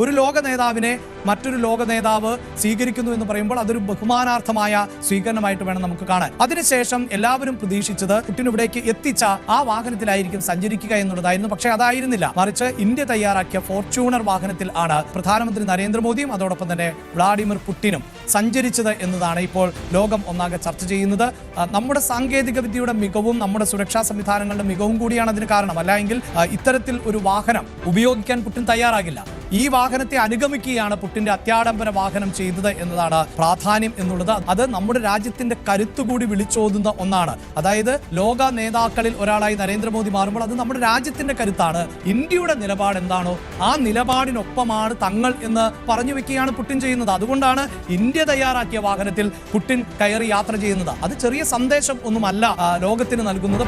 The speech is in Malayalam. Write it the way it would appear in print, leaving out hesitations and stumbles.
ഒരു ലോക നേതാവിനെ മറ്റൊരു ലോക നേതാവ് സ്വീകരിക്കുന്നു എന്ന് പറയുമ്പോൾ അതൊരു ബഹുമാനാർത്ഥമായ സ്വീകരണമായിട്ട് വേണം നമുക്ക് കാണാൻ. അതിനുശേഷം എല്ലാവരും പ്രതീക്ഷിച്ചത് പുടിൻ ഇവിടേക്ക് എത്തിച്ച ആ വാഹനത്തിലായിരിക്കും സഞ്ചരിക്കുക എന്നുള്ളതായിരുന്നു. പക്ഷേ അതായിരുന്നില്ല. മറിച്ച് ഇന്ത്യ തയ്യാറാക്കിയ ഫോർച്യൂണർ വാഹനത്തിൽ ആണ് പ്രധാനമന്ത്രി നരേന്ദ്രമോദിയും അതോടൊപ്പം തന്നെ വ്ളാഡിമിർ പുടിനും സഞ്ചരിച്ചത് എന്നതാണ് ഇപ്പോൾ ലോകം ഒന്നാകെ ചർച്ച ചെയ്യുന്നത്. നമ്മുടെ സാങ്കേതിക വിദ്യയുടെ മികവും നമ്മുടെ സുരക്ഷാ സംവിധാനങ്ങളുടെ മികവും കൂടിയാണ് അതിന് കാരണം. അല്ലെങ്കിൽ ഇത്തരത്തിൽ ഒരു വാഹനം ഉപയോഗിക്കാൻ പുടിൻ തയ്യാറാകില്ല. ഈ വാഹനത്തെ അനുഗമിക്കുകയാണ് പുടിന്റെ അത്യാഡംബര വാഹനം ചെയ്തത് എന്നതാണ് പ്രാധാന്യം എന്നുള്ളത്. അത് നമ്മുടെ രാജ്യത്തിന്റെ കരുത്തുകൂടി വിളിച്ചോതുന്ന ഒന്നാണ്. അതായത് ലോക നേതാക്കളിൽ ഒരാളായി നരേന്ദ്രമോദി മാറുമ്പോൾ അത് നമ്മുടെ രാജ്യത്തിന്റെ കരുത്താണ്. ഇന്ത്യയുടെ നിലപാട് എന്താണോ ആ നിലപാടിനൊപ്പമാണ് തങ്ങൾ എന്ന് പറഞ്ഞു വെക്കുകയാണ് പുടിൻ ചെയ്യുന്നത്. അതുകൊണ്ടാണ് ഇന്ത്യ തയ്യാറാക്കിയ വാഹനത്തിൽ പുടിൻ കയറി യാത്ര ചെയ്യുന്നത്. അത് ചെറിയ സന്ദേശം ഒന്നുമല്ല ലോകത്തിന് നൽകുന്നത്.